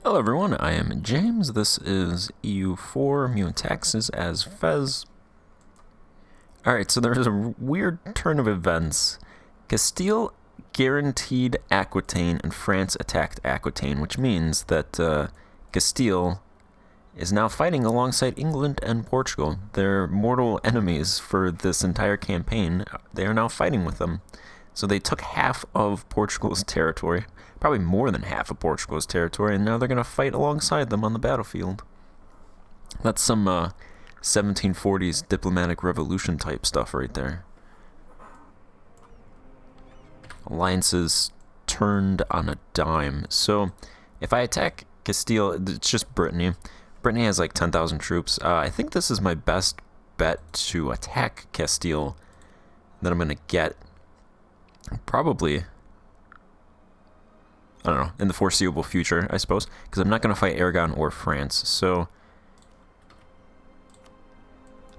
Hello everyone, I am James. This is EU4 Meiou and Taxes as Fez. Alright, so there's a weird turn of events. Castile guaranteed Aquitaine and France attacked Aquitaine, which means that Castile is now fighting alongside England and Portugal. They're mortal enemies for this entire campaign. They are now fighting with them. So they took half of Portugal's territory, probably more than half of Portugal's territory, and now they're going to fight alongside them on the battlefield. That's some 1740s diplomatic revolution type stuff right there. Alliances turned on a dime. So if I attack Castile, it's just Brittany. Brittany has like 10,000 troops. I think this is my best bet to attack Castile that I'm going to get. Probably, I don't know, in the foreseeable future, I suppose, because I'm not going to fight Aragon or France. So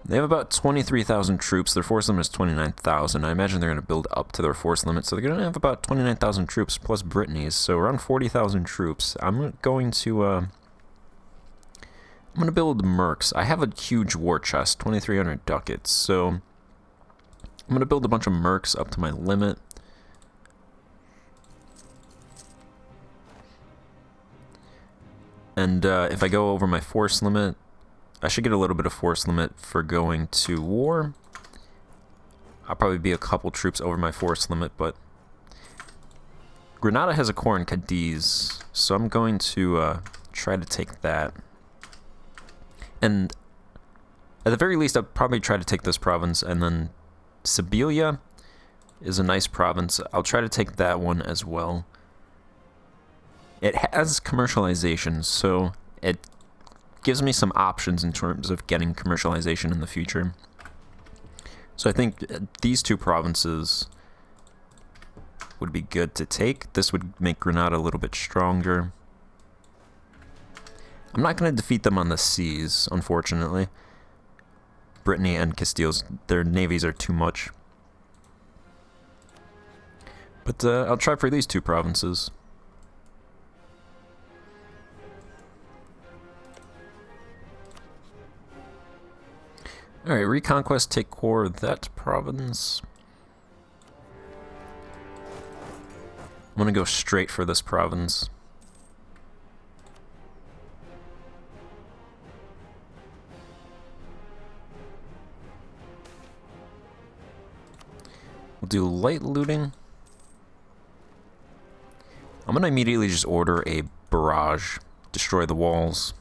they have about 23,000 troops. Their force limit is 29,000. I imagine they're going to build up to their force limit, so they're going to have about 29,000 troops plus Brittany's, so around 40,000 troops. I'm going to build mercs. I have a huge war chest, 2,300 ducats, so I'm going to build a bunch of mercs up to my limit. And if I go over my force limit, I should get a little bit of force limit for going to war. I'll probably be a couple troops over my force limit, but Granada has a core in Cadiz, so I'm going to try to take that. And at the very least, I'll probably try to take this province, and then Sibilia is a nice province. I'll try to take that one as well. It has commercialization, so it gives me some options in terms of getting commercialization in the future. So I think these two provinces would be good to take. This would make Granada a little bit stronger. I'm not going to defeat them on the seas, unfortunately. Brittany and Castile's, their navies are too much. But I'll try for these two provinces. Alright, Reconquest, take core of that province. I'm gonna go straight for this province. We'll do light looting. I'm gonna immediately just order a barrage, destroy the walls.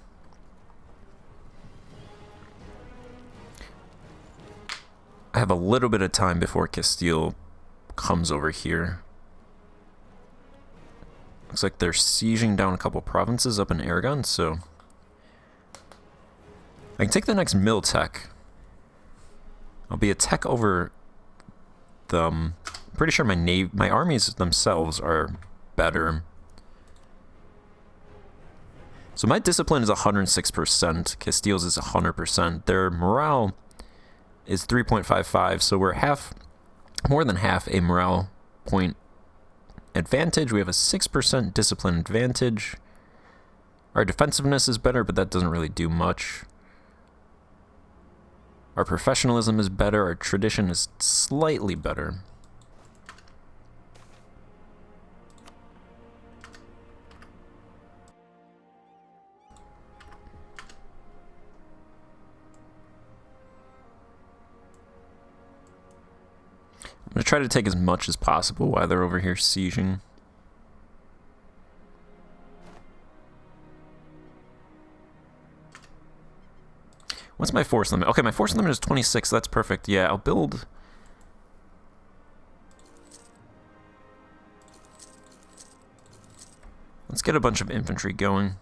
I have a little bit of time before Castile comes over here. Looks like they're sieging down a couple provinces up in Aragon, so I can take the next mill tech. I'll be a tech over them. Pretty sure my armies themselves are better. So my discipline is 106%. Castile's is 100%. Their morale is 3.55, so we're more than half a morale point advantage. We have a 6% discipline advantage. Our defensiveness is better, but that doesn't really do much. Our professionalism is better. Our tradition is slightly better. I'm going to try to take as much as possible while they're over here sieging. What's my force limit? Okay, my force limit is 26. That's perfect. Yeah, I'll build. Let's get a bunch of infantry going.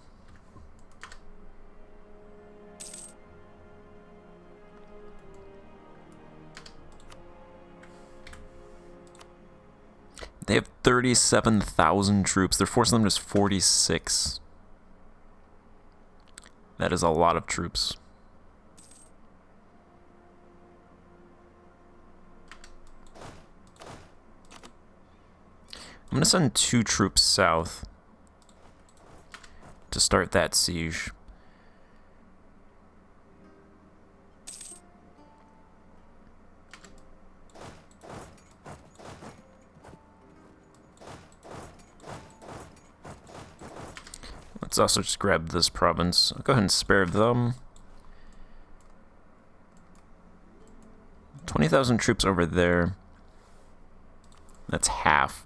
They have 37,000 troops. Their force limit is 46. That is a lot of troops. I'm going to send 2 troops south to start that siege. Let's also just grab this province. I'll go ahead and spare them. 20,000 troops over there. That's half.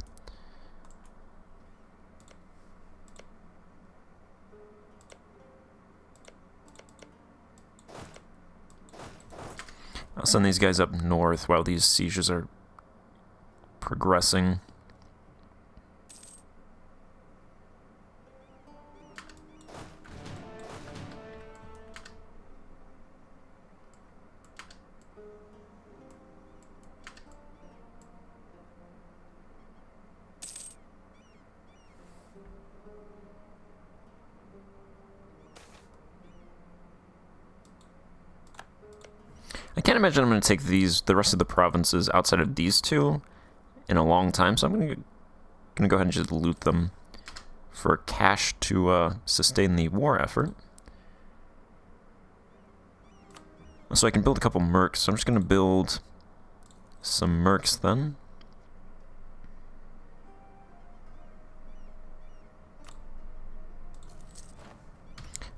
I'll send these guys up north while these sieges are progressing. I can't imagine I'm going to take the rest of the provinces outside of these two in a long time, so I'm going to go ahead and just loot them for cash to sustain the war effort. So I can build a couple mercs, so I'm just going to build some mercs then.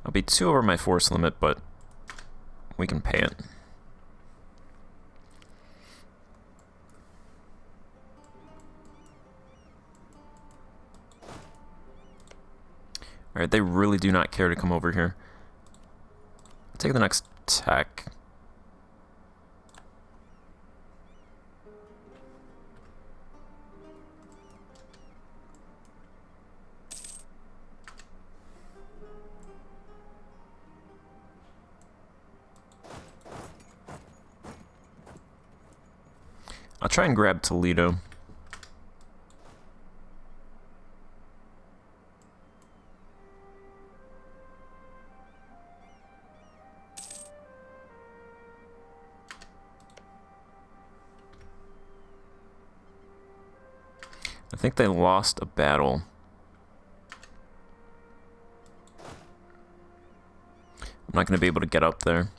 I'll be 2 over my force limit, but we can pay it. Alright, they really do not care to come over here. Take the next tech. I'll try and grab Toledo. I think they lost a battle. I'm not going to be able to get up there.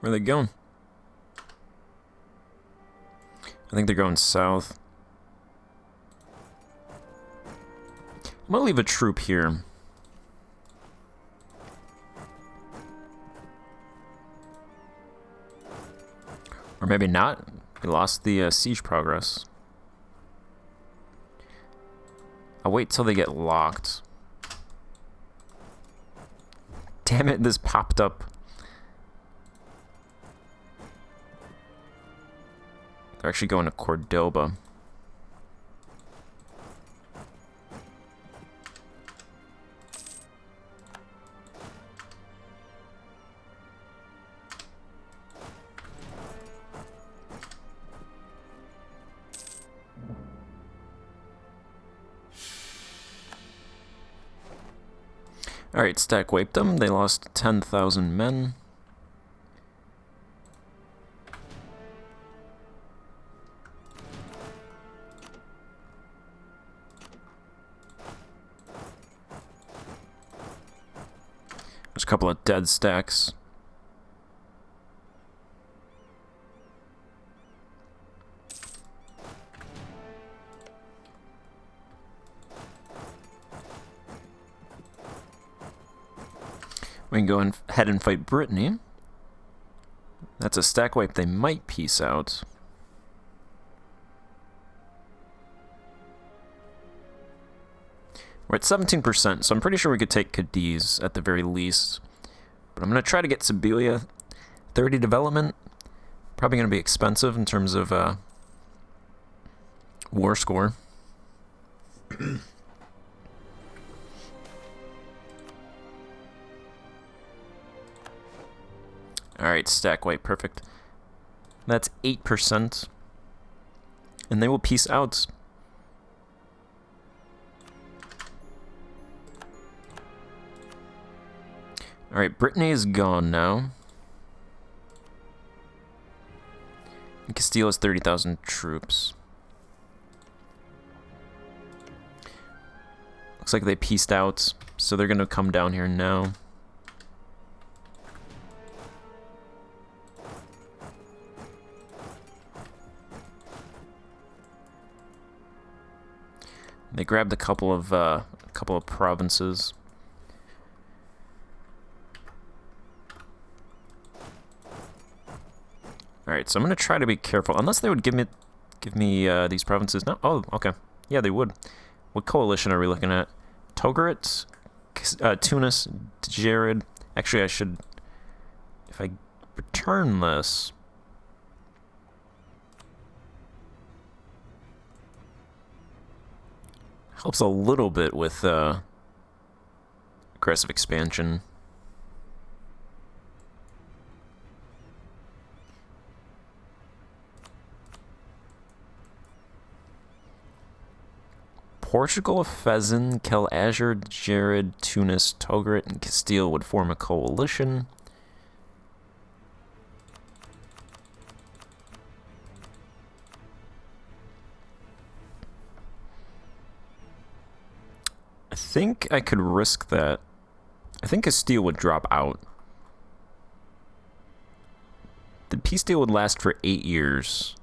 Where are they going? I think they're going south. I'm gonna leave a troop here. Or maybe not. We lost the siege progress. I'll wait till they get locked. Damn it, this popped up. They're actually going to Cordoba. Alright, stack wiped them. They lost 10,000 men. There's a couple of dead stacks. We can go ahead and fight Brittany. That's a stack wipe they might peace out. We're at 17%, so I'm pretty sure we could take Cadiz at the very least. But I'm going to try to get Sibilia 30 development. Probably going to be expensive in terms of war score. Alright, stack white, perfect. That's 8%. And they will peace out. Alright, Brittany is gone now. And Castile has 30,000 troops. Looks like they peaced out, so they're gonna come down here now. They grabbed a couple of provinces. All right, so I'm gonna try to be careful, unless they would give me these provinces. No, oh, okay, yeah, they would. What coalition are we looking at? Togarit, Tunis, Jared. Actually, I should, if I return this. Helps a little bit with aggressive expansion. Portugal, Fezzan, Kel Azure, Jared, Tunis, Togarit, and Castile would form a coalition. I think I could risk that. I think Castile would drop out. The peace deal would last for 8 years.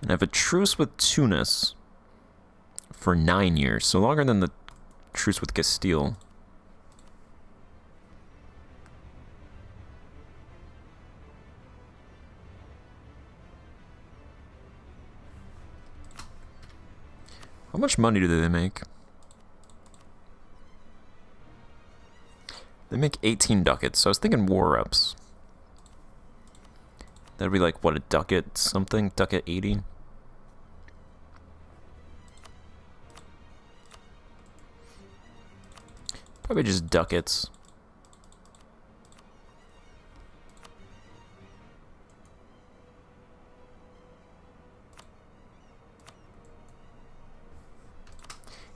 And I have a truce with Tunis for 9 years, so longer than the truce with Castile. How much money do they make? They make 18 ducats, so I was thinking war reps. That'd be like, what, a ducat something? Ducat 80? Probably just ducats.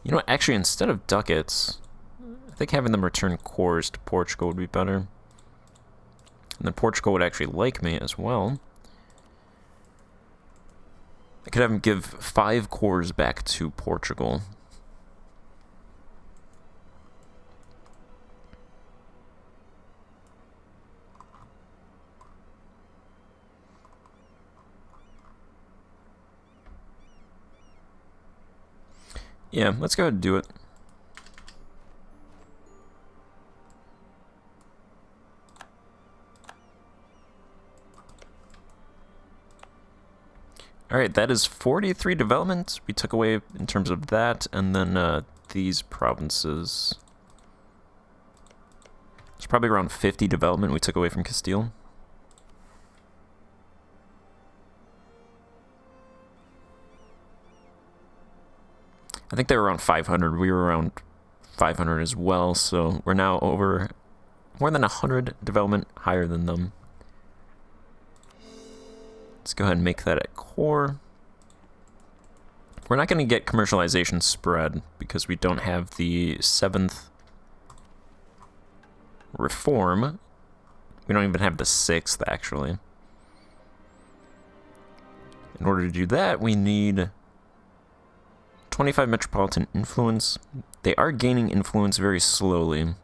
You know what, actually, instead of ducats, I think having them return cores to Portugal would be better. And then Portugal would actually like me as well. I could have them give 5 cores back to Portugal. Yeah, let's go ahead and do it. Alright, that is 43 development we took away in terms of that, and then these provinces. It's probably around 50 development we took away from Castile. I think they were around 500. We were around 500 as well, so we're now over more than 100 development higher than them. Let's go ahead and make that a core. We're not going to get commercialization spread because we don't have the 7th reform. We don't even have the 6th, actually. In order to do that, we need 25 metropolitan influence. They are gaining influence very slowly.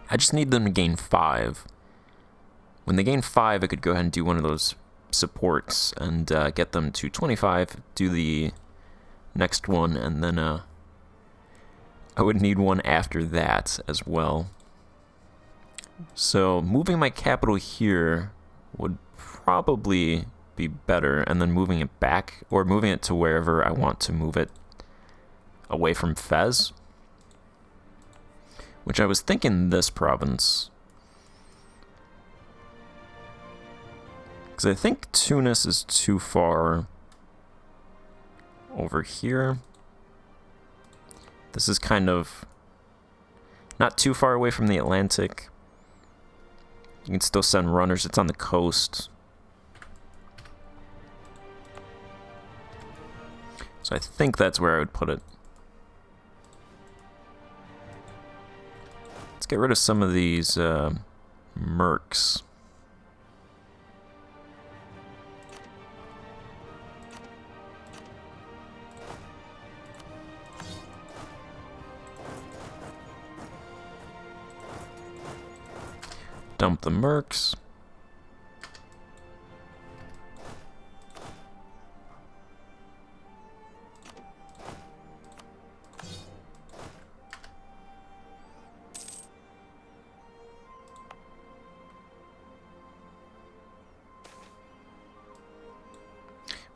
I just need them to gain 5. When they gain 5, I could go ahead and do one of those supports and get them to 25, do the next one, and then I would need one after that as well. So moving my capital here would probably be better, and then moving it back, or moving it to wherever I want to move it away from Fez, which I was thinking this province, because I think Tunis is too far over here. This is kind of not too far away from the Atlantic. You can still send runners. It's on the coast. So I think that's where I would put it. Let's get rid of some of these mercs. Dump the mercs.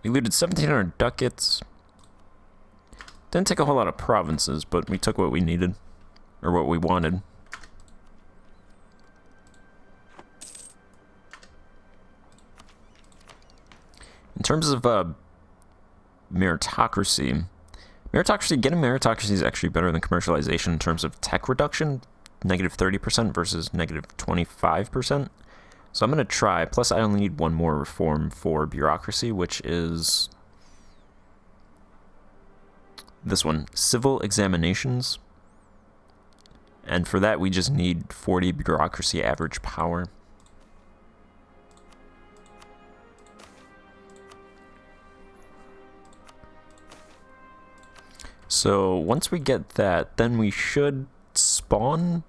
We looted 1,700 ducats. Didn't take a whole lot of provinces, but we took what we needed. Or what we wanted. In terms of meritocracy, getting meritocracy is actually better than commercialization in terms of tech reduction, negative 30% versus negative 25%. So I'm going to try, plus I only need one more reform for bureaucracy, which is this one, civil examinations. And for that, we just need 40 bureaucracy average power. So once we get that, then we should spawn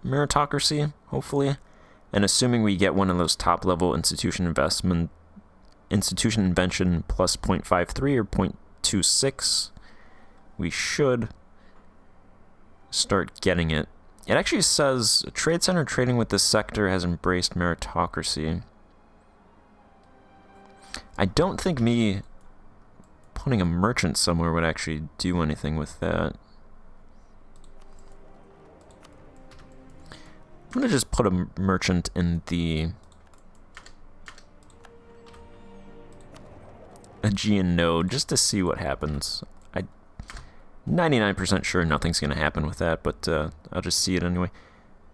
meritocracy, hopefully. And assuming we get one of those top level institution invention plus 0.53 or 0.26, we should start getting it. It actually says a trade center trading with this sector has embraced meritocracy. I don't think me putting a merchant somewhere would actually do anything with that. I'm going to just put a merchant in the Aegean node just to see what happens. I'm 99% sure nothing's going to happen with that, but I'll just see it anyway.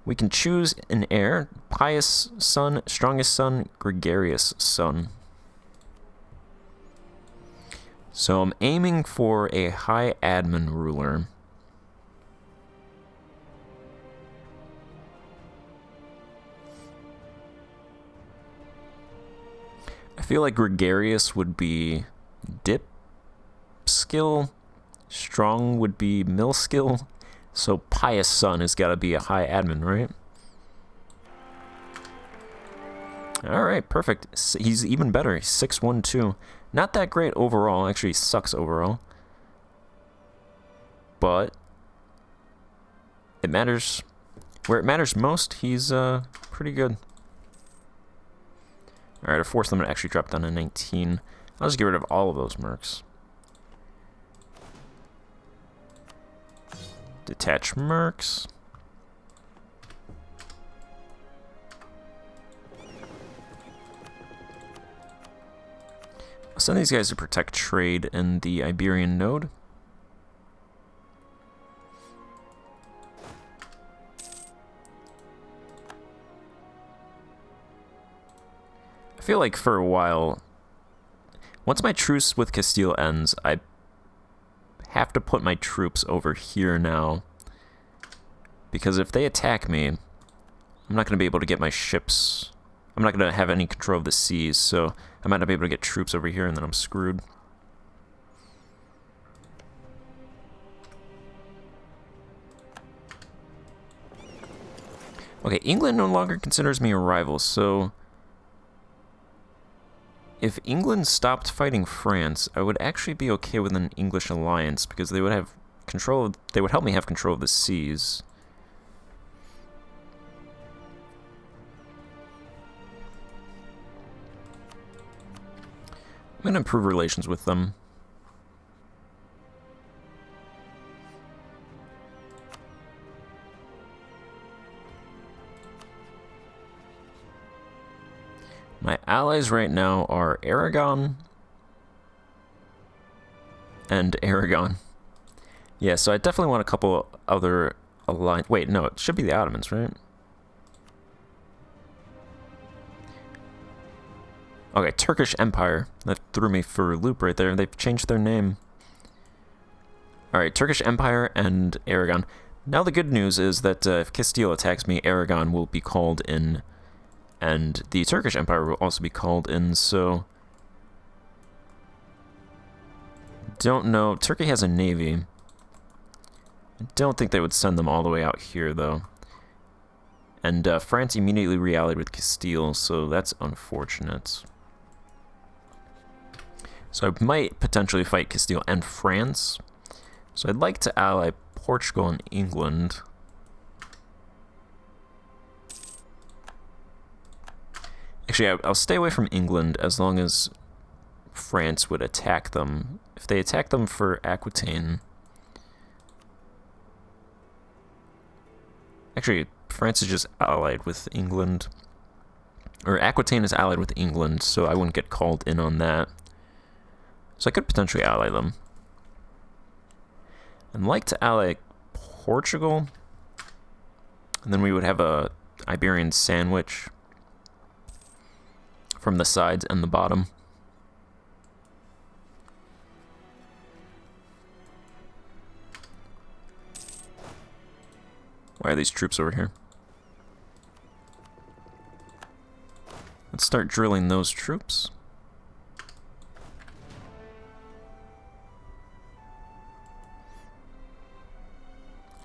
We can choose an heir: pious son, strongest son, gregarious son. So I'm aiming for a high admin ruler. I feel like gregarious would be dip skill, strong would be mill skill, so pious son has got to be a high admin, right? Alright, perfect. He's even better. He's 612. Not that great overall. Actually, sucks overall. But it matters. Where it matters most, he's pretty good. Alright, I forced them to actually drop down to 19. I'll just get rid of all of those mercs. Detach mercs. I'll send these guys to protect trade in the Iberian node. I feel like for a while, once my truce with Castile ends, I have to put my troops over here now. Because if they attack me, I'm not going to be able to get my ships. I'm not going to have any control of the seas, so I might not be able to get troops over here, and then I'm screwed. Okay, England no longer considers me a rival, so if England stopped fighting France, I would actually be okay with an English alliance, because they would have control of, they would help me have control of the seas. I'm going to improve relations with them. My allies right now are Aragon and Aragon. Yeah, so I definitely want a couple other alliance. Wait, no, it should be the Ottomans, right? Okay, Turkish Empire. That threw me for a loop right there. They've changed their name. Alright, Turkish Empire and Aragon. Now the good news is that if Castile attacks me, Aragon will be called in, and the Turkish Empire will also be called in, so... Don't know. Turkey has a navy. I don't think they would send them all the way out here, though. And France immediately re-allied with Castile, so that's unfortunate. So I might potentially fight Castile and France. So I'd like to ally Portugal and England. Actually, I'll stay away from England as long as France would attack them. If they attack them for Aquitaine... Actually, France is just allied with England. Or Aquitaine is allied with England, so I wouldn't get called in on that. So I could potentially ally them. I'd like to ally Portugal. And then we would have a Iberian sandwich from the sides and the bottom. Why are these troops over here? Let's start drilling those troops.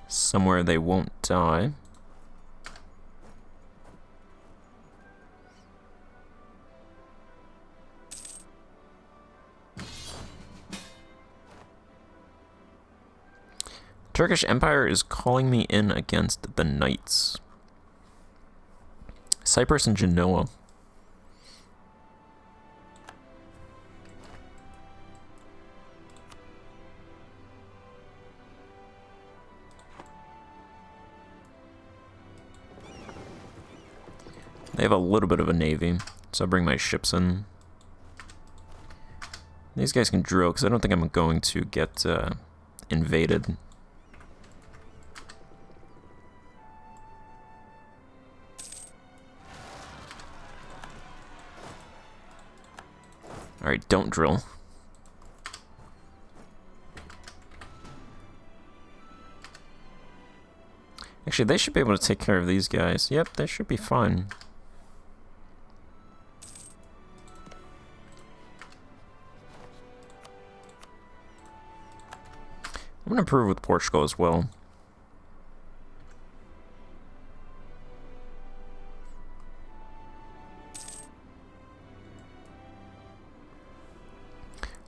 Somewhere they won't die. Turkish Empire is calling me in against the Knights. Cyprus and Genoa. They have a little bit of a navy, so I'll bring my ships in. These guys can drill, because I don't think I'm going to get invaded. Alright, don't drill. Actually, they should be able to take care of these guys. Yep, they should be fine. I'm going to improve with Portugal as well.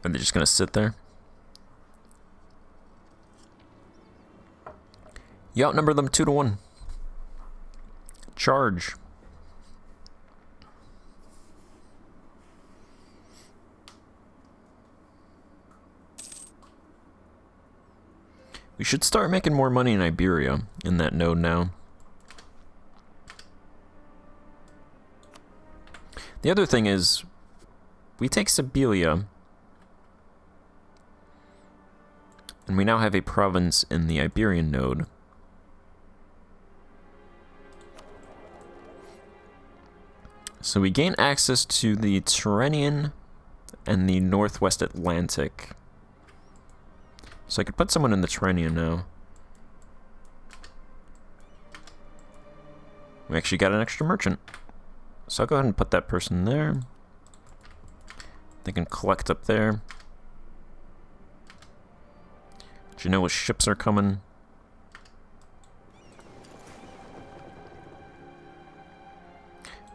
Are they just going to sit there? You outnumber them 2-1. Charge. We should start making more money in Iberia in that node now. The other thing is, we take Siberia, and we now have a province in the Iberian node. So we gain access to the Tyrrhenian and the Northwest Atlantic. So I could put someone in the Tyrrhenian now. We actually got an extra merchant. So I'll go ahead and put that person there. They can collect up there. Genoa ships are coming.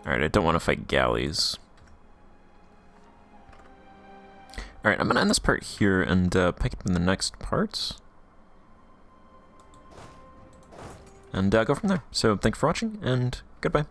Alright, I don't want to fight galleys. Alright, I'm going to end this part here and pick up in the next part. And go from there. So, thanks for watching, and goodbye.